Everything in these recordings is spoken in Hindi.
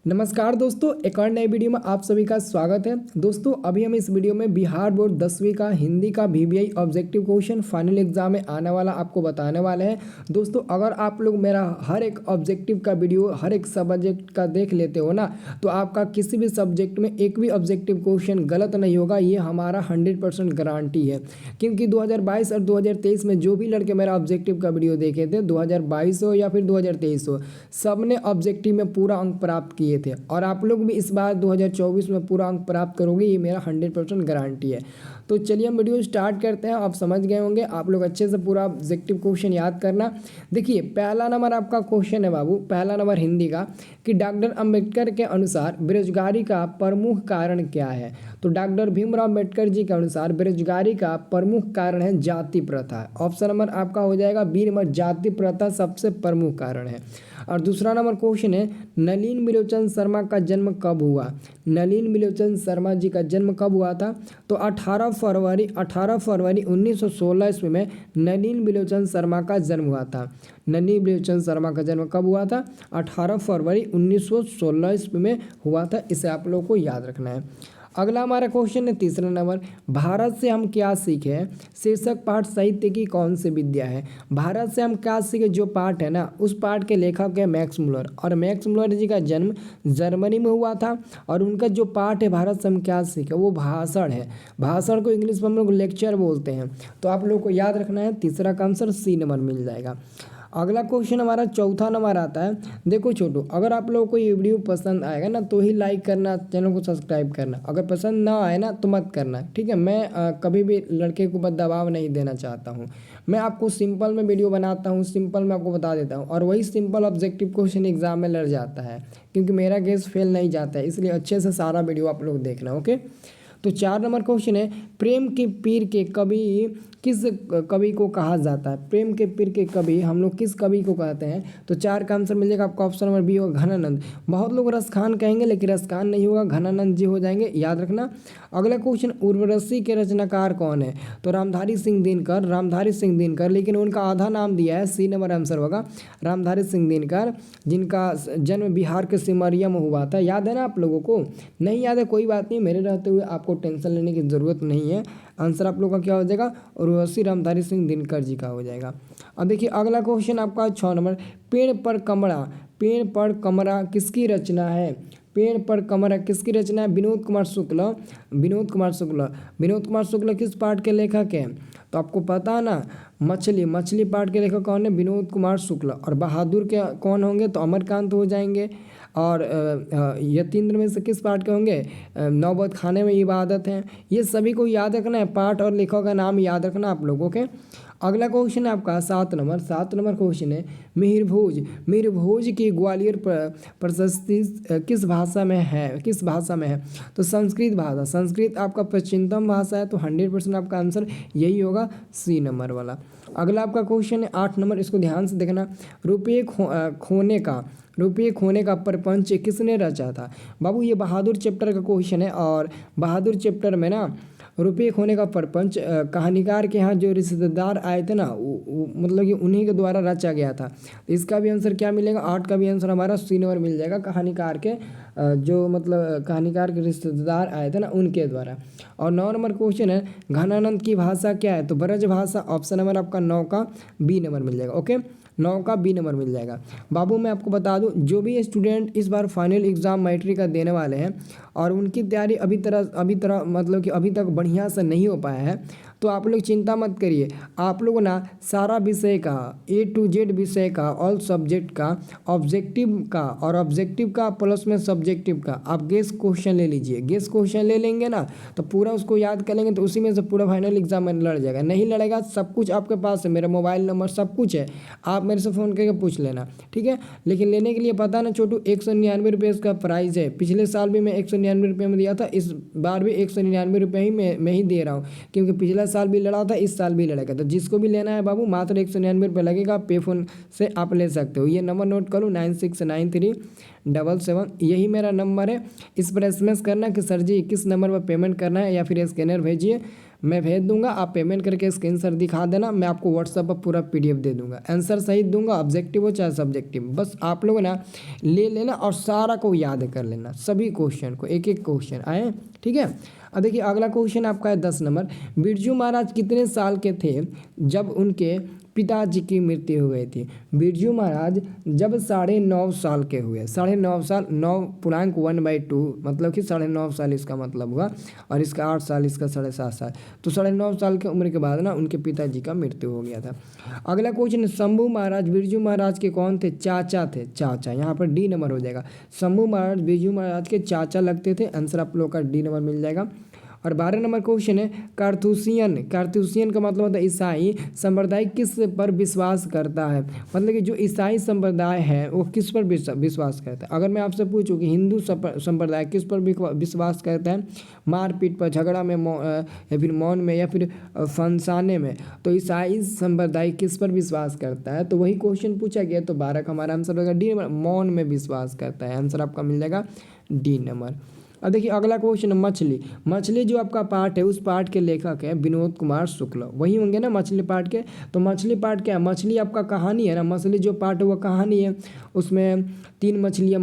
नमस्कार दोस्तों, एक और नई वीडियो में आप सभी का स्वागत है। दोस्तों अभी हम इस वीडियो में बिहार बोर्ड 10वीं का हिंदी का VVI objective question final exam में आने वाला आपको बताने वाले हैं। दोस्तों अगर आप लोग मेरा हर एक ऑब्जेक्टिव का वीडियो हर एक सब्जेक्ट का देख लेते हो ना, तो आपका किसी भी सब्जेक्ट में एक भी ऑब्जेक्टिव क्वेश्चन गलत नहीं होगा, ये हमारा 100% गारंटी है। क्योंकि 2022 और 2023 में जो भी लड़के मेरा ऑब्जेक्टिव का वीडियो देखे थे, 2022 हो या फिर 2023 हो, सब ने ऑब्जेक्टिव में पूरा अंक प्राप्त किए थे और आप लोग भी इस बार 2024 में पूरा अंक प्राप्त करोगे, ये मेरा 100% गारंटी है। तो चलिए हम वीडियो स्टार्ट करते हैं। आप समझ गए होंगे, आप लोग अच्छे से पूरा ऑब्जेक्टिव क्वेश्चन याद करना। देखिए पहला नंबर आपका क्वेश्चन है बाबू, पहला नंबर हिंदी का, कि डॉक्टर अंबेडकर के अनुसार बेरोजगारी का प्रमुख कारण क्या है। तो डॉक्टर भीमराव अंबेडकर जी के अनुसार बेरोजगारी का प्रमुख कारण है जाति प्रथा। ऑप्शन नंबर आपका हो जाएगा बी नंबर, जाति प्रथा सबसे प्रमुख कारण है। और दूसरा नंबर क्वेश्चन है, नलिन बिलोचन शर्मा का जन्म कब हुआ। नलिन बिलोचन शर्मा जी का जन्म कब हुआ था। तो 18 फरवरी 1916 ईस्वी में नलिन बिलोचन शर्मा का जन्म हुआ था। नलिन बिलोचन शर्मा का जन्म कब हुआ था। 18 फरवरी 1916 ईस्वी में हुआ था। इसे आप लोगों को याद रखना है। अगला हमारा क्वेश्चन है तीसरा नंबर, भारत से हम क्या सीखे शीर्षक पाठ साहित्य की कौन सी विद्या है। भारत से हम क्या सीखे जो पाठ है ना, उस पाठ के लेखक है मैक्स मुलर, और मैक्स मुलर जी का जन्म जर्मनी में हुआ था। और उनका जो पाठ है भारत से हम क्या सीखे, वो भाषण है। भाषण को इंग्लिश में हम लोग लेक्चर बोलते हैं। तो आप लोग को याद रखना है, तीसरा का आंसर सी नंबर मिल जाएगा। अगला क्वेश्चन हमारा चौथा नंबर आता है। देखो छोटू, अगर आप लोगों को ये वीडियो पसंद आएगा ना तो ही लाइक करना, चैनल को सब्सक्राइब करना। अगर पसंद ना आए ना तो मत करना, ठीक है। मैं कभी भी लड़के को दबाव नहीं देना चाहता हूँ। मैं आपको सिंपल में वीडियो बनाता हूँ, सिंपल में आपको बता देता हूँ, और वही सिंपल ऑब्जेक्टिव क्वेश्चन एग्जाम में लड़ जाता है, क्योंकि मेरा गेस फेल नहीं जाता है। इसलिए अच्छे से सारा वीडियो आप लोग देखना, ओके। तो 4 नंबर क्वेश्चन है, प्रेम के पीर के कवि किस कवि को कहा जाता है। प्रेम के पीर के कवि हम लोग किस कवि को कहते हैं। तो 4 का आंसर मिल जाएगा आपका, ऑप्शन नंबर बी होगा घनानंद। बहुत लोग रसखान कहेंगे लेकिन रसखान नहीं होगा, घनानंद जी हो जाएंगे, याद रखना। अगला क्वेश्चन, उर्वशी के रचनाकार कौन है। तो रामधारी सिंह दिनकर, लेकिन उनका आधा नाम दिया है, सी नंबर आंसर होगा रामधारी सिंह दिनकर, जिनका जन्म बिहार के सिमरिया में हुआ था। याद है ना आप लोगों को, नहीं याद है कोई बात नहीं, मेरे रहते हुए आपको टेंशन लेने की ज़रूरत नहीं है। आंसर आप लोग का क्या हो जाएगा, उर्वशी रामधारी सिंह दिनकर जी का हो जाएगा। अब देखिए अगला क्वेश्चन आपका 6 नंबर, पेड़ पर कमरा किसकी रचना है। पेड़ पर कमरा किसकी रचना है। विनोद कुमार शुक्ल किस पाठ के लेखक हैं। तो आपको पता है ना, मछली पाठ के लेखक कौन है, विनोद कुमार शुक्ल। और बहादुर के कौन होंगे, तो अमरकांत हो जाएंगे। और यतीन्द्र में से किस पाठ के होंगे, नौबत खाने में इबादत हैं। ये सभी को याद रखना है, पाठ और लेखक का नाम याद रखना आप लोगों के। अगला क्वेश्चन है आपका 7 नंबर क्वेश्चन है, मिहिर भोज की ग्वालियर प्रशस्ति किस भाषा में है। तो संस्कृत आपका प्राचीनतम भाषा है। तो 100% आपका आंसर यही होगा, सी नंबर वाला। अगला आपका क्वेश्चन है 8 नंबर, इसको ध्यान से देखना, रुपये खोने का प्रपंच किसने रचा था। बाबू ये बहादुर चैप्टर का क्वेश्चन है, और बहादुर चैप्टर में ना रुपये खोने का प्रपंच कहानीकार के यहाँ जो रिश्तेदार आए थे ना, मतलब कि उन्हीं के द्वारा रचा गया था। इसका भी आंसर क्या मिलेगा, 8 का भी आंसर हमारा सी नंबर मिल जाएगा, कहानीकार के जो मतलब कहानीकार के रिश्तेदार आए थे ना, उनके द्वारा। और 9 नंबर क्वेश्चन है, घनानंद की भाषा क्या है। तो ब्रज भाषा, ऑप्शन नंबर आपका 9 का बी नंबर मिल जाएगा, ओके। 9 का बी नंबर मिल जाएगा। बाबू मैं आपको बता दूं, जो भी स्टूडेंट इस बार फाइनल एग्जाम मैट्रिक का देने वाले हैं और उनकी तैयारी अभी तरह मतलब कि अभी तक बढ़िया से नहीं हो पाया है, तो आप लोग चिंता मत करिए। आप लोग ना सारा विषय का A to Z विषय का, ऑल सब्जेक्ट का, ऑब्जेक्टिव का और ऑब्जेक्टिव का प्लस में सब्जेक्टिव का आप गेस क्वेश्चन ले लीजिए। गेस क्वेश्चन ले लेंगे ना तो पूरा उसको याद कर लेंगे, तो उसी में से पूरा फाइनल एग्जाम में लड़ जाएगा। नहीं लड़ेगा, सब कुछ आपके पास है, मेरा मोबाइल नंबर सब कुछ है, आप मेरे से फ़ोन करके पूछ लेना, ठीक है। लेकिन लेने के लिए पता ना छोटू, 199 रुपये इसका प्राइस है। पिछले साल भी मैं 199 रुपये में दिया था, इस बार भी 199 रुपये ही मैं ही दे रहा हूँ, क्योंकि पिछला साल भी लड़ा था, इस साल भी लड़ेगा। तो जिसको भी लेना है बाबू, मात्र 199 रुपये लगेगा, पे फोन से आप ले सकते हो। ये नंबर नोट करो, 969377, यही मेरा नंबर है। इस पर SMS करना कि सर जी किस नंबर पर पेमेंट करना है, या फिर स्कैनर भेजिए, मैं भेज दूंगा, आप पेमेंट करके स्क्रीनशॉट दिखा देना, मैं आपको व्हाट्सएप पर पूरा PDF दे दूंगा। आंसर सही दूंगा, ऑब्जेक्टिव हो चाहे सब्जेक्टिव, बस आप लोग ना ले लेना और सारा को याद कर लेना, सभी क्वेश्चन को, एक एक क्वेश्चन आए, ठीक है। अब देखिए अगला क्वेश्चन आपका है 10 नंबर। बिरजू महाराज कितने साल के थे जब उनके पिताजी की मृत्यु हो गई थी? बिरजू महाराज जब 9.5 साल के हुए, 9.5 साल, 9.1/2 मतलब कि 9.5 साल इसका मतलब हुआ, और इसका 8 साल, इसका 7.5 साल, तो 9.5 साल की उम्र के बाद ना उनके पिताजी का मृत्यु हो गया था। अगला क्वेश्चन, शंभू महाराज बिरजू महाराज के कौन थे? चाचा थे, चाचा, यहाँ पर D नंबर हो जाएगा। शंभू महाराज बिरजू महाराज के चाचा लगते थे, आंसर आप लोग का D नंबर मिल जाएगा। और 12 नंबर क्वेश्चन है, कार्थूसियन, कार्थूसियन का मतलब होता है ईसाई संप्रदाय किस पर विश्वास करता है? मतलब कि जो ईसाई संप्रदाय है वो किस पर विश्वास करता है? अगर मैं आपसे पूछूं कि हिंदू संप्रदाय किस पर विश्वास करता है? मारपीट पर, झगड़ा में, या फिर मौन में, या फिर फंसाने में, तो ईसाई संप्रदाय किस पर विश्वास करता है? तो वही क्वेश्चन पूछा गया, तो 12 का हमारा आंसर होगा D नंबर, मौन में विश्वास करता है, आंसर आपका मिल जाएगा D नंबर। अब देखिए अगला क्वेश्चन, मछली, मछली जो आपका पार्ट है उस पार्ट के लेखक है विनोद कुमार शुक्ल, वही होंगे ना मछली पार्ट के। तो मछली पार्ट क्या है? मछली आपका कहानी है ना, मछली जो पार्ट है वो कहानी है, उसमें 3 मछलियाँ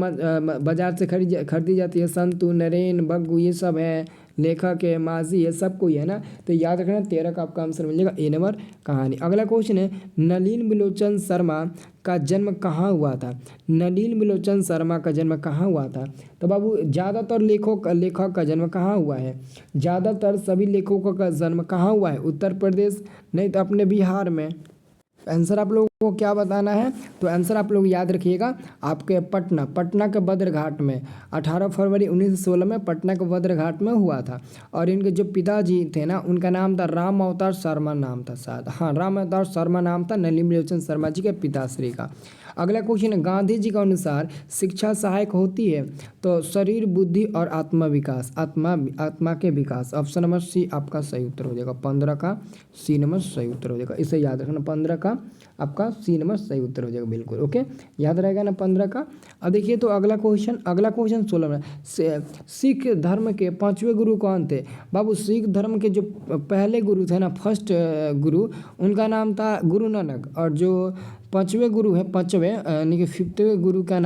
बाजार से खरीदी जाती है, संतु, नरेन, बग्गू, ये सब है, लेखक है, माजी है, सब कोई है ना, तो याद रखना 13 का आपका आंसर मिल जाएगा A नंबर, कहानी। अगला क्वेश्चन है, नलिन बिलोचन शर्मा का जन्म कहाँ हुआ था? नलिन बिलोचन शर्मा का जन्म कहाँ हुआ था? तो बाबू ज़्यादातर लेखक का जन्म कहाँ हुआ है? ज़्यादातर सभी लेखकों का जन्म कहाँ हुआ है? उत्तर प्रदेश, नहीं तो अपने बिहार में। आंसर आप लोगों को क्या बताना है? तो आंसर आप लोग याद रखिएगा, आपके पटना के बद्रघाट में 18 फरवरी 1916 में पटना के बद्रघाट में हुआ था। और इनके जो पिताजी थे ना, उनका नाम था राम अवतार शर्मा नाम था शायद, हाँ राम अवतार शर्मा नाम था नलिन बिलोचन शर्मा जी के पिताश्री का। अगला क्वेश्चन है, गांधी जी के अनुसार शिक्षा सहायक होती है? तो शरीर, बुद्धि और आत्मा विकास, आत्मा के विकास, ऑप्शन नंबर C आपका सही उत्तर हो जाएगा। 15 का C नंबर सही उत्तर हो जाएगा, इसे याद रखना, 15 का आपका C नंबर सही उत्तर हो जाएगा, बिल्कुल ओके, याद रहेगा ना 15 का। अब देखिए तो अगला क्वेश्चन 16 में, सिख धर्म के 5वें गुरु कौन थे? बाबू सिख धर्म के जो पहले गुरु थे ना, फर्स्ट गुरु, उनका नाम था गुरु नानक, और जो 5वें गुरु है, 5वें यानी कि 5वें गुरु का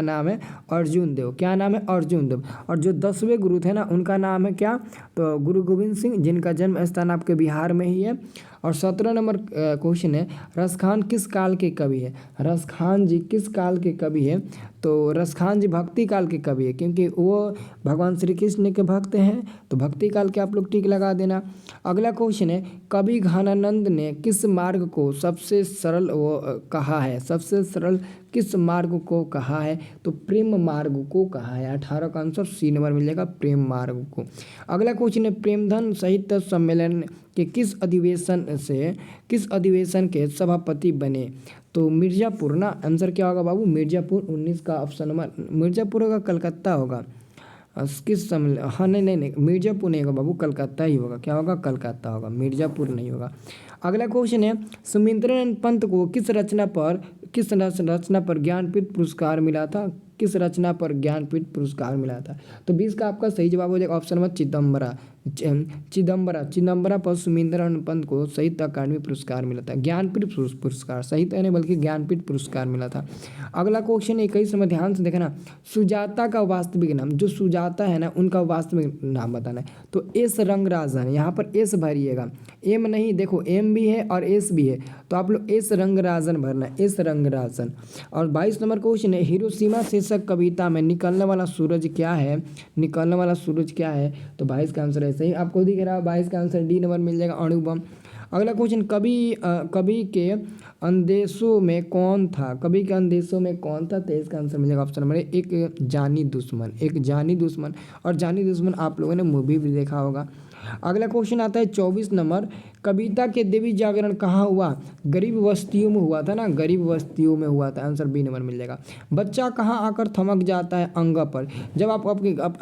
नाम है अर्जुन देव। क्या नाम है? अर्जुन देव। और जो 10वें गुरु थे ना, उनका नाम है क्या? तो गुरु गोविंद सिंह, जिनका जन्म स्थान आपके बिहार में ही है। और 17 नंबर क्वेश्चन है, रसखान किस काल के कवि है? रसखान जी किस काल के कवि है? तो रसखान जी भक्ति काल के कवि है, क्योंकि वो भगवान श्री कृष्ण के भक्त हैं, तो भक्ति काल के आप लोग टिक लगा देना। अगला क्वेश्चन है, कवि घनानंद ने किस मार्ग को सबसे सरल कहा है? सबसे सरल किस मार्ग को कहा है? तो प्रेम मार्ग को कहा है। 18 का आंसर C नंबर मिलेगा, प्रेम मार्ग को। अगला क्वेश्चन है, प्रेमधन साहित्य सम्मेलन के किस अधिवेशन के सभापति बने? तो मिर्जापुर ना, आंसर क्या होगा बाबू? मिर्जापुर, 19 का ऑप्शन नंबर, मिर्जापुर होगा, कलकत्ता होगा, किस सम्मेलन, हाँ नहीं, मिर्जापुर नहीं होगा बाबू, कलकत्ता ही होगा। क्या होगा? कलकत्ता होगा, मिर्जापुर नहीं होगा। अगला क्वेश्चन है, सुमिंद्रनाथ पंत को किस रचना पर ज्ञानपीठ पुरस्कार मिला था? किस रचना पर ज्ञानपीठ पुरस्कार मिला था? तो 20 का आपका सही जवाब हो जाएगा ऑप्शन नंबर चिदम्बरा पर सुमिंद्रनाथ पंत को साहित्य अकादमी पुरस्कार मिला था। ज्ञानपीठ पुरस्कार, साहित्य नहीं बल्कि ज्ञानपीठ पुरस्कार मिला था। अगला क्वेश्चन 21 में ध्यान से देखना, सुजाता का वास्तविक नाम, जो सुजाता है ना उनका वास्तविक नाम बताना है। तो S रंगराजन, यहाँ पर S भरिएगा, M नहीं, देखो M भी है और S भी है, तो आप लोग S रंगराजन भरना है, S रंगराजन। और 22 नंबर क्वेश्चन है, हिरोशिमा शीर्षक कविता में निकलने वाला सूरज क्या है? निकलने वाला सूरज क्या है? तो 22 का आंसर ऐसे ही आपको दिख रहा है, 22 का आंसर D नंबर मिल जाएगा, अणु बम। अगला क्वेश्चन, कवि के अंदेशों में कौन था? कवि के अंदेशों में कौन था? तो इसका आंसर मिलेगा ऑप्शन नंबर एक जानी दुश्मन, एक जानी दुश्मन। और जानी दुश्मन आप लोगों ने मूवी भी देखा होगा। अगला क्वेश्चन आता है 24 नंबर, कविता के देवी जागरण कहाँ हुआ? गरीब बस्तियों में हुआ था ना, गरीब बस्तियों में हुआ था, आंसर B नंबर मिल जाएगा। बच्चा कहाँ आकर थमक जाता है? अंग पर। जब आप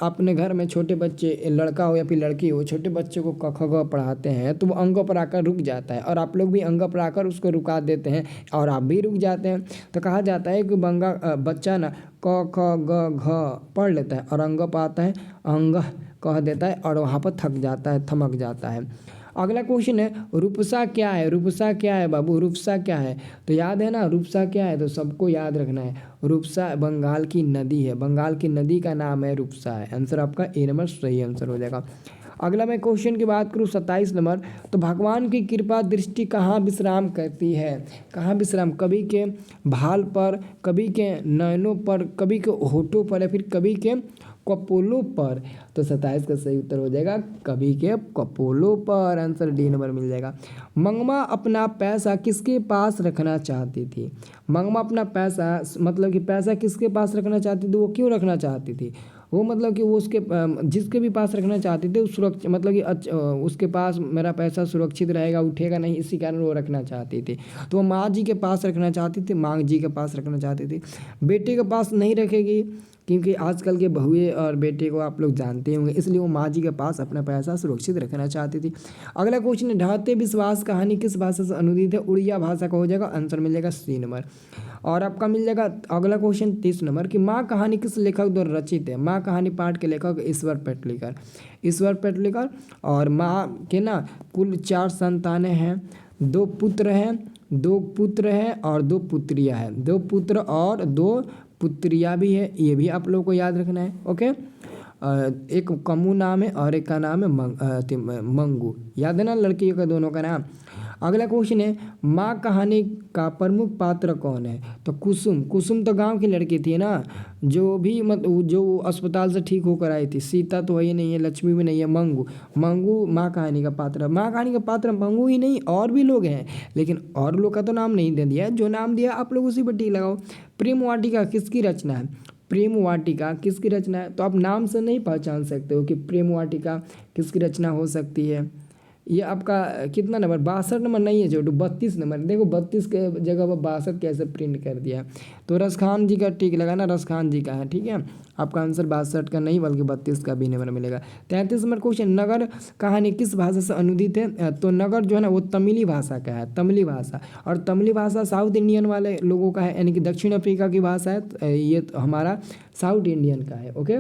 अपने घर में छोटे बच्चे, लड़का हो या फिर लड़की हो, छोटे बच्चे को क ख ग पढ़ाते हैं तो वो अंग पर आकर रुक जाता है, और आप लोग भी अंग पर आकर उसको रुका देते हैं और आप भी रुक जाते हैं। तो कहा जाता है कि बच्चा ना क ख ग घ पढ़ लेता है और अंग पर आता है अंग कह देता है और वहाँ पर थक जाता है, थमक जाता है। अगला क्वेश्चन है रूपसा क्या है? रूपसा क्या है बाबू? रूपसा क्या है? तो याद है ना रूपसा क्या है, तो सबको याद रखना है। रूपसा बंगाल की नदी है, बंगाल की नदी का नाम है रूपसा है। आंसर आपका ए नंबर सही आंसर हो जाएगा। अगला मैं क्वेश्चन की बात करूँ 27 नंबर, तो भगवान की कृपा दृष्टि कहाँ विश्राम करती है? कहाँ विश्राम? कभी के भाल पर, कभी के नयनों पर, कभी के होठों पर, या फिर कभी के कपोलों पर। तो 27 का सही उत्तर हो जाएगा कभी के कपोलों पर। आंसर डी नंबर मिल जाएगा। मंगमा अपना पैसा किसके पास रखना चाहती थी? मंगमा अपना पैसा मतलब कि पैसा किसके पास रखना चाहती थी? वो क्यों रखना चाहती थी? वो मतलब कि वो उसके जिसके भी पास रखना चाहती थी उस सुरक्षा मतलब कि उसके पास मेरा पैसा सुरक्षित रहेगा, उठेगा नहीं, इसी कारण वो रखना चाहती थी। तो वो माँ जी के पास रखना चाहती थी, माँ जी के पास रखना चाहती थी। बेटे के पास नहीं रखेगी क्योंकि आजकल के बहुए और बेटे को आप लोग जानते होंगे, इसलिए वो माँ जी के पास अपना पैसा सुरक्षित रखना चाहती थी। अगला क्वेश्चन है ढाते विश्वास कहानी किस भाषा से अनुदित है? उड़िया भाषा का हो जाएगा। आंसर मिल जाएगा सी नंबर। और आपका मिल जाएगा अगला क्वेश्चन 30 नंबर की माँ कहानी किस लेखक द्वारा रचित है? माँ कहानी पाठ के लेखक ईश्वर पेटलिकर, ईश्वर पेटलिकर। और माँ के ना कुल 4 संतानें हैं, 2 पुत्र हैं, 2 पुत्र हैं और 2 पुत्रियाँ हैं, 2 पुत्र और 2 पुत्रियाँ भी है, ये भी आप लोगों को याद रखना है। ओके, एक कमू नाम है और एक का नाम है मंगू, याद है ना लड़कियों का दोनों का नाम। अगला क्वेश्चन है माँ कहानी का प्रमुख पात्र कौन है? तो कुसुम, कुसुम तो गांव की लड़की थी ना, जो भी जो अस्पताल से ठीक होकर आई थी। सीता तो वही नहीं है, लक्ष्मी भी नहीं है। मंगू, मंगू माँ कहानी का पात्र। माँ कहानी का पात्र मंगू ही नहीं और भी लोग हैं, लेकिन और लोग का तो नाम नहीं दे दिया, जो नाम दिया आप लोग उसी पर टिक लगाओ। प्रेम वाटिका किसकी रचना है? प्रेम वाटिका किसकी रचना है? तो आप नाम से नहीं पहचान सकते हो कि प्रेम वाटिका किसकी रचना हो सकती है। ये आपका कितना नंबर? 62 नंबर नहीं है छोटू, 32 नंबर। देखो 32 के जगह पर 62 कैसे प्रिंट कर दिया। तो रसखान जी का टिक लगाना, रसखान जी का है, ठीक है। आपका आंसर 62 का नहीं बल्कि 32 का बी नंबर मिलेगा। 33 नंबर क्वेश्चन नगर कहानी किस भाषा से अनुदित है? तो नगर जो है ना वो तमिली भाषा का है, तमिली भाषा। और तमिली भाषा साउथ इंडियन वाले लोगों का है, यानी कि दक्षिण अफ्रीका की भाषा है। ये हमारा साउथ इंडियन का है। ओके,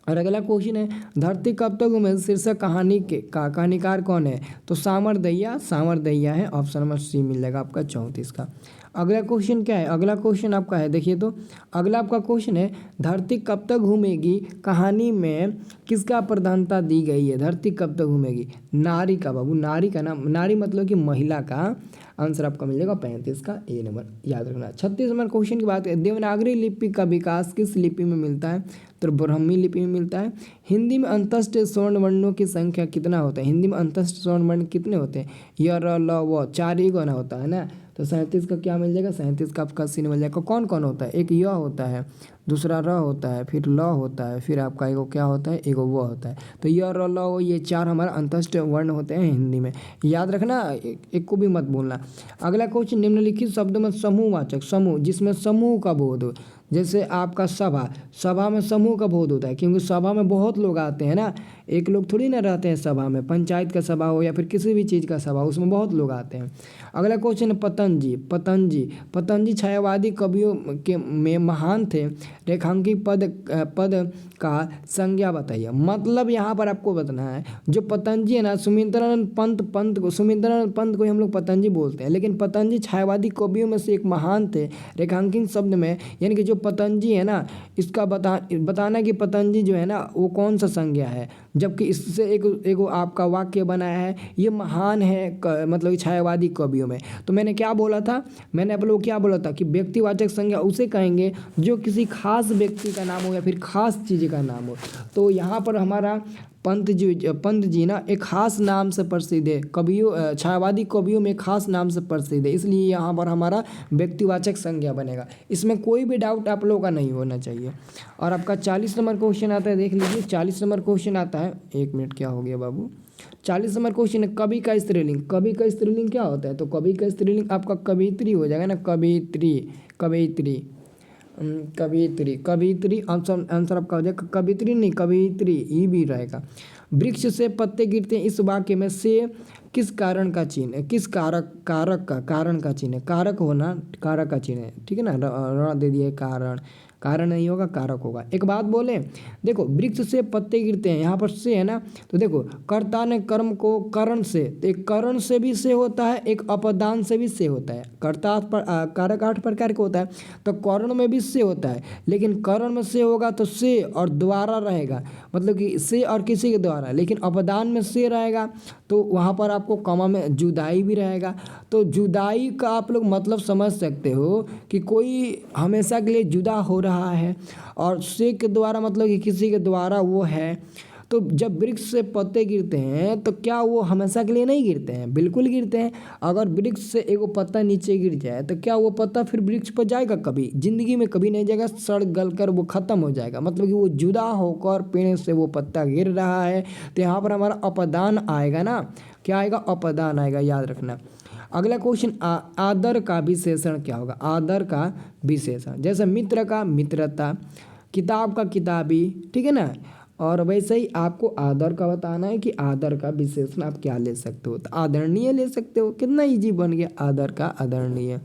और अगला क्वेश्चन है धरती कब तक घूमे शीर्षक कहानी के का कहानीकार कौन है? तो सामर दैया, सामर दैया है। ऑप्शन नंबर सी मिल जाएगा आपका 34 का। अगला क्वेश्चन क्या है? अगला क्वेश्चन आपका है, देखिए तो अगला आपका क्वेश्चन है धरती कब तक घूमेगी कहानी में किसका प्रधानता दी गई है? धरती कब तक घूमेगी? नारी का बाबू, नारी का नाम, नारी मतलब कि महिला का। आंसर आपका मिल जाएगा 35 का ए नंबर, याद रखना। 36 नंबर क्वेश्चन की बात करें देवनागरी लिपि का विकास किस लिपि में मिलता है? तो ब्राह्मी लिपि में मिलता है। हिंदी में अंतस्थ स्वर्ण वर्णों की संख्या कितना होता है? हिंदी में अंतस्थ स्वर्ण वर्ण कितने होते हैं? य र ल व 4 ही गुना होता है ना। तो 37 का क्या मिल जाएगा? 37 का आपका सी मिल जाएगा। कौन कौन होता है? एक य होता है, दूसरा र होता है, फिर ल होता है, फिर आपका एगो क्या होता है? एगो व होता है। तो य र ल व ये 4 हमारा अंतस्थ वर्ण होते हैं हिंदी में, याद रखना, एक को भी मत भूलना। अगला क्वेश्चन निम्नलिखित शब्दों में समूहवाचक, समूह जिसमें समूह का बोध हो, जैसे आपका सभा, सभा में समूह का बोध होता है क्योंकि सभा में बहुत लोग आते हैं ना, एक लोग थोड़ी ना रहते हैं सभा में। पंचायत का सभा हो या फिर किसी भी चीज़ का सभा, उसमें बहुत लोग आते हैं। अगला क्वेश्चन है पतंजी, पतंजी, पतंजी छायावादी कवियों के में महान थे, रेखांकित पद का संज्ञा बताइए। मतलब यहाँ पर आपको बताना है जो पतंजी है ना, सुमिंदरानंद पंत को हम लोग पतंजी बोलते हैं, लेकिन पतंजी छायावादी कवियों में से एक महान थे। रेखांकित शब्द में यानी कि जो पतंजी है ना, इसका बताना कि पतंजी जो है ना वो कौन सा संज्ञा है, जबकि इससे एक आपका वाक्य बनाया है ये महान है मतलब छायावादी कवियों में। तो मैंने क्या बोला था? मैंने आप लोग क्या बोला था कि व्यक्तिवाचक संज्ञा उसे कहेंगे जो किसी खास व्यक्ति का नाम हो या फिर खास चीज़ का नाम हो। तो यहाँ पर हमारा पंत जी ना एक खास नाम से प्रसिद्ध है, कवियों छायावादी कवियों में खास नाम से प्रसिद्ध है, इसलिए यहाँ पर हमारा व्यक्तिवाचक संज्ञा बनेगा। इसमें कोई भी डाउट आप लोगों का नहीं होना चाहिए। और आपका 40 नंबर क्वेश्चन आता है, देख लीजिए 40 नंबर क्वेश्चन आता है। 1 मिनट, क्या हो गया बाबू? 40 नंबर क्वेश्चन है कवि का स्त्रीलिंग। कवि का स्त्रीलिंग क्या होता है? तो कवि का स्त्रीलिंग आपका कवित्री हो जाएगा ना, कवित्री, कवित्री, कवित्री, कवित्री। आंसर आपका हो जाएगा कवित्री नहीं कवित्री, ई भी रहेगा। वृक्ष से पत्ते गिरते हैं इस वाक्य में से किस कारण का चिन्ह है? किस कारण का चिन्ह है? कारक होना कारक का चिन्ह है, ठीक है ना। रण दे दिए कारण, कारण नहीं होगा, कारक होगा। एक बात बोले, देखो वृक्ष से पत्ते गिरते हैं, यहाँ पर से है ना, तो देखो कर्ता ने कर्म को करण से, तो एक करण से भी से होता है, एक अपदान से भी से होता है। कर्ता कारक 8 प्रकार का होता है, तो करण में भी से होता है, लेकिन करण में से होगा तो से और द्वारा रहेगा, मतलब कि से और किसी के द्वारा, लेकिन अपदान में से रहेगा तो वहाँ पर आपको कमा में जुदाई भी रहेगा। तो जुदाई का आप लोग मतलब समझ सकते हो कि कोई हमेशा के लिए जुदा हो रहा है, और से के द्वारा मतलब कि किसी के द्वारा वो है। तो जब वृक्ष से पत्ते गिरते हैं तो क्या वो हमेशा के लिए नहीं गिरते हैं? बिल्कुल गिरते हैं। अगर वृक्ष से एगो पत्ता नीचे गिर जाए तो क्या वो पत्ता फिर वृक्ष पर जाएगा? कभी जिंदगी में कभी नहीं जाएगा, सड़ गल कर वो खत्म हो जाएगा। मतलब कि वो जुदा होकर पेड़ से वो पत्ता गिर रहा है, तो यहाँ पर हमारा अपदान आएगा ना। क्या आएगा? अपदान आएगा, याद रखना। अगला क्वेश्चन, आदर का विशेषण क्या होगा? आदर का विशेषण, जैसे मित्र का मित्रता, किताब का किताबी, ठीक है ना। और वैसे ही आपको आदर का बताना है कि आदर का विशेषण आप क्या ले सकते हो, तो आदरणीय ले सकते हो। कितना इजी बन गया, आदर का आदरणीय।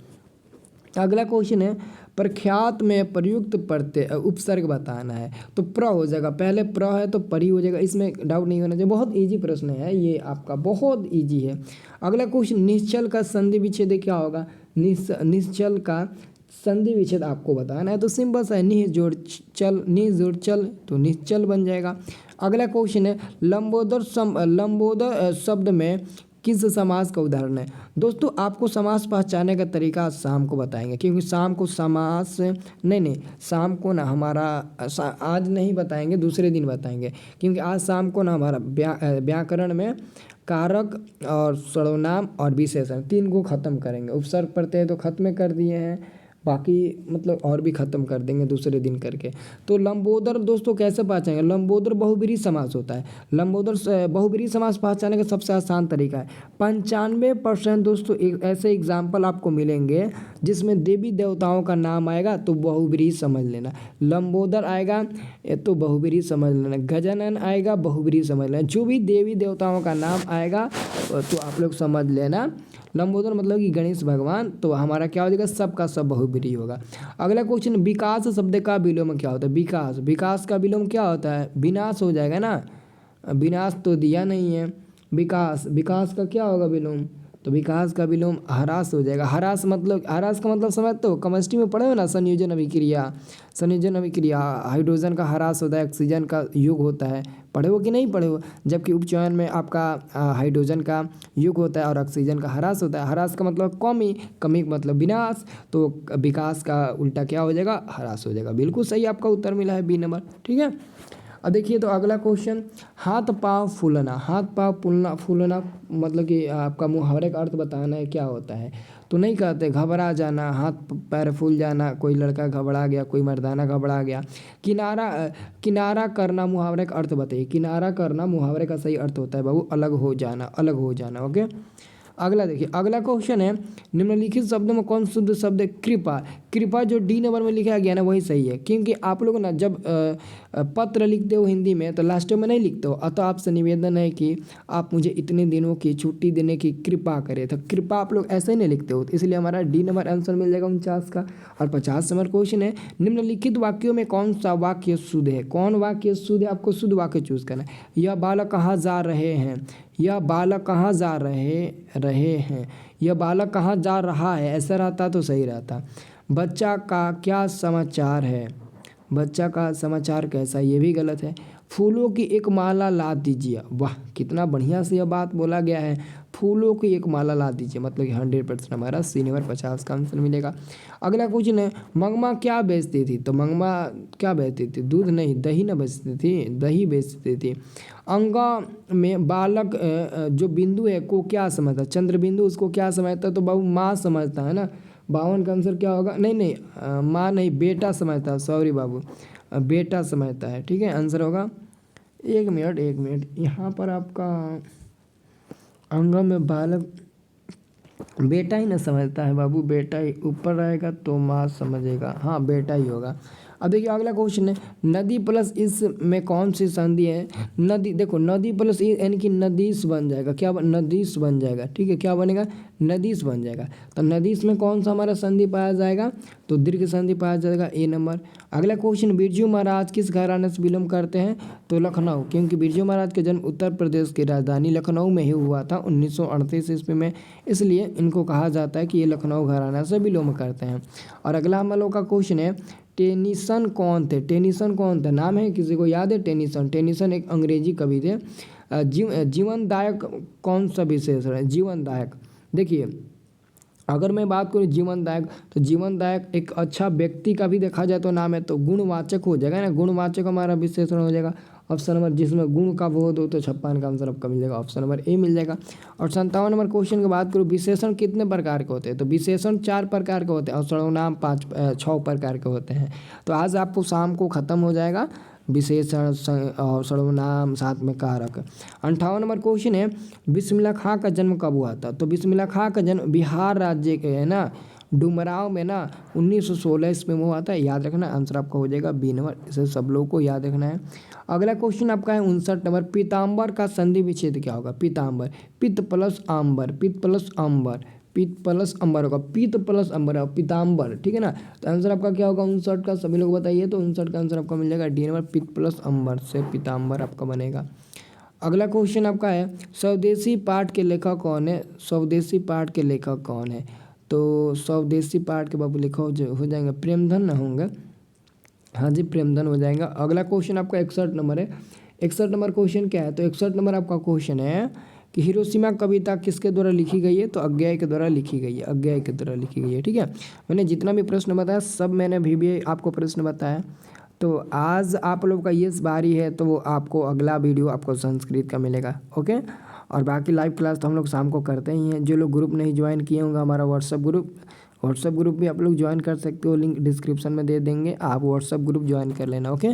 अगला क्वेश्चन है, प्रख्यात में प्रयुक्त प्रत्यय उपसर्ग बताना है, तो प्र हो जाएगा, पहले प्र है तो परी हो जाएगा, इसमें डाउट नहीं होना चाहिए। बहुत इजी प्रश्न है ये आपका, बहुत इजी है। अगला क्वेश्चन, निश्चल का संधि विच्छेद क्या होगा? निश्चल का संधि विच्छेद आपको बताना है, तो सिंपल सा है, निह जोड़ चल, निह जोड़ चल, तो निश्चल बन जाएगा। अगला क्वेश्चन है, लंबोदर शब्द में किस समास का उदाहरण है? दोस्तों आपको समास पहचानने का तरीका शाम को बताएंगे, क्योंकि शाम को समास नहीं शाम को ना हमारा आज नहीं बताएंगे, दूसरे दिन बताएंगे, क्योंकि आज शाम को ना हमारा व्याकरण में कारक और सर्वनाम और विशेषण 3 को ख़त्म करेंगे। उपसर्ग प्रत्यय तो ख़त्म कर दिए हैं, बाकी मतलब और भी ख़त्म कर देंगे दूसरे दिन करके। तो लंबोदर दोस्तों कैसे पहचानेंगे? लंबोदर बहुब्रीहि समास होता है। लंबोदर बहुब्रीहि समास पहचानने का सबसे आसान तरीका है, 95% दोस्तों ऐसे एग्जाम्पल आपको मिलेंगे जिसमें देवी देवताओं का नाम आएगा तो बहुब्रीहि समझ लेना। लंबोदर आएगा तो बहुब्रीहि समझ लेना, गजानन आएगा बहुब्रीहि समझ लेना, जो भी देवी देवताओं का नाम आएगा तो आप लोग समझ लेना लंबोदर मतलब कि गणेश भगवान, तो हमारा क्या हो जाएगा? सब का सब बहुब्रीहि होगा। अगला क्वेश्चन, विकास शब्द का विलोम क्या होता है? विकास का विलोम क्या होता है? विनाश हो जाएगा ना, विनाश तो दिया नहीं है। विकास का क्या होगा विलोम? तो विकास का विलोम ह्रास हो जाएगा। ह्रास का मतलब समझते हो? केमिस्ट्री में पढ़े हो ना, संयोजन अभिक्रिया, हाइड्रोजन का ह्रास होता है, ऑक्सीजन का योग होता है, पढ़े हो कि नहीं पढ़े हो? जबकि उपचयन में आपका हाइड्रोजन का युग होता है और ऑक्सीजन का ह्रास होता है। ह्रास का मतलब कमी का मतलब विनाश, तो विकास का उल्टा क्या हो जाएगा? ह्रास हो जाएगा। बिल्कुल सही आपका उत्तर मिला है, बी नंबर, ठीक है। अब देखिए तो अगला क्वेश्चन, हाथ पाँव फूलना मतलब कि आपका मुहावरे का अर्थ बताना है, क्या होता है? तो नहीं कहते घबरा जाना, हाथ पैर फूल जाना, कोई लड़का घबरा गया, कोई मर्दाना घबरा गया। किनारा करना मुहावरे का अर्थ बताइए। किनारा करना मुहावरे का सही अर्थ होता है बाबू अलग हो जाना, ओके। अगला देखिए, अगला क्वेश्चन है, निम्नलिखित शब्दों में कौन शुद्ध शब्द है? कृपा जो डी नंबर में लिखा गया ना वही सही है, क्योंकि आप लोग ना जब पत्र लिखते हो हिंदी में तो लास्ट में नहीं लिखते हो। अतः आपसे निवेदन है कि आप मुझे इतने दिनों की छुट्टी देने की कृपा करें, तो कृपा आप लोग ऐसे ही नहीं लिखते हो, तो इसलिए हमारा डी नंबर आंसर मिल जाएगा 49 का। और 50 नंबर क्वेश्चन है, निम्नलिखित वाक्यों में कौन सा वाक्य शुद्ध है? कौन वाक्य शुद्ध है? आपको शुद्ध वाक्य चूज करना है। यह बालक कहाँ जा रहे हैं, यह बालक कहाँ जा रहे हैं, यह बालक कहाँ जा रहा है, ऐसा रहता तो सही रहता। बच्चा का क्या समाचार है, बच्चा का समाचार कैसा, ये भी गलत है। फूलों की एक माला ला दीजिए, वाह कितना बढ़िया से यह बात बोला गया है, फूलों की एक माला ला दीजिए, मतलब कि 100% हमारा सी नंबर 50 का आंसर मिलेगा। अगला क्वेश्चन है, मंगमा क्या बेचती थी? तो मंगमा क्या बेचती थी? दूध नहीं, दही ना बेचती थी, दही बेचती थी। अंगा में बालक जो बिंदु है को क्या समझता है? चंद्र बिंदु उसको क्या समझता है? तो बाबू माँ समझता है ना। 52 का आंसर क्या होगा? नहीं माँ नहीं, बेटा समझता है, सॉरी बाबू, बेटा समझता है, ठीक है। आंसर होगा, एक मिनट यहाँ पर आपका अंग में बालक बेटा ही ना समझता है बाबू, बेटा ही ऊपर रहेगा तो माँ समझेगा, हाँ बेटा ही होगा। अब देखिए अगला क्वेश्चन है, नदी प्लस इस में कौन सी संधि है। नदी, देखो नदी प्लस यानी कि नदीस बन जाएगा, क्या नदीस बन जाएगा, ठीक है, क्या बनेगा, नदीस बन जाएगा। तो नदीस में कौन सा हमारा संधि पाया जाएगा, तो दीर्घ संधि पाया जाएगा, ए नंबर। अगला क्वेश्चन, बिरजू महाराज किस घराने से बिलोंग करते हैं, तो लखनऊ, क्योंकि बिरजू महाराज का जन्म उत्तर प्रदेश की राजधानी लखनऊ में ही हुआ था 1938 ईस्वी में, इसलिए इनको कहा जाता है कि ये लखनऊ घराना से बिलोंग करते हैं। और अगला हम लोग का क्वेश्चन है, टेनीसन कौन थे, टेनीसन कौन थे, नाम है किसी को याद है, टेनीसन, टेनीसन एक अंग्रेजी कवि थे। जीवनदायक कौन सा विशेषण है, जीवनदायक, देखिए अगर मैं बात करूँ जीवनदायक, तो जीवनदायक एक अच्छा व्यक्ति का भी देखा जाए तो नाम है, तो गुणवाचक हो जाएगा ना, गुणवाचक हमारा विशेषण हो जाएगा। ऑप्शन नंबर, जिसमें गुण का बोध हो तो 56 का आंसर आपका मिल जाएगा, ऑप्शन नंबर ए मिल जाएगा। और 57 नंबर क्वेश्चन की बात करूँ, विशेषण कितने प्रकार के होते हैं, तो विशेषण 4 प्रकार के होते हैं और सर्वनाम 6 प्रकार के होते हैं। तो आज आपको शाम को ख़त्म हो जाएगा विशेषण और सर्वनाम साथ में कारक। 58 नंबर क्वेश्चन है, बिस्मिल्लाह खां का जन्म कब हुआ था, तो बिस्मिल्लाह खां का जन्म बिहार राज्य के है ना डुमराव में ना 1916 ईस्वी में हुआ था, याद रखना, आंसर आपका हो जाएगा बी नंबर, इसे सब लोगों को याद रखना है। अगला क्वेश्चन आपका है 59 नंबर, पीताम्बर का संधि विच्छेद क्या होगा, पीताम्बर, पित्त प्लस आम्बर, पित्त प्लस आम्बर, पित्त प्लस अंबर होगा, पित्त प्लस अंबर है पीताम्बर, ठीक है ना। तो आंसर आपका क्या होगा 59 का, सभी लोग बताइए, तो 59 का आंसर आपका मिल जाएगा डी नंबर, पित्त प्लस अंबर से पीताम्बर आपका बनेगा। अगला क्वेश्चन आपका है, स्वदेशी पाठ के लेखक कौन है, स्वदेशी पाठ के लेखक कौन है, तो स्वदेशी पाठ के बाबू लेखक हो जाएंगे प्रेमधन ना होंगे, हाँ जी प्रेमधन हो जाएगा। अगला क्वेश्चन आपका 61 नंबर है, 61 नंबर क्वेश्चन क्या है, तो 61 नंबर आपका क्वेश्चन है कि हिरोशिमा कविता किसके द्वारा लिखी गई है, तो अज्ञेय के द्वारा लिखी गई है, अज्ञेय के द्वारा लिखी गई है, ठीक है। मैंने जितना भी प्रश्न बताया सब मैंने भी आपको प्रश्न बताया। तो आज आप लोग का ये बारी है, तो वो आपको अगला वीडियो आपको संस्कृत का मिलेगा, ओके। और बाकी लाइव क्लास तो हम लोग शाम को करते ही हैं। जो लोग ग्रुप नहीं ज्वाइन किए होंगे हमारा व्हाट्सअप ग्रुप भी आप लोग ज्वाइन कर सकते हो, लिंक डिस्क्रिप्शन में दे देंगे, आप व्हाट्सअप ग्रुप ज्वाइन कर लेना, ओके।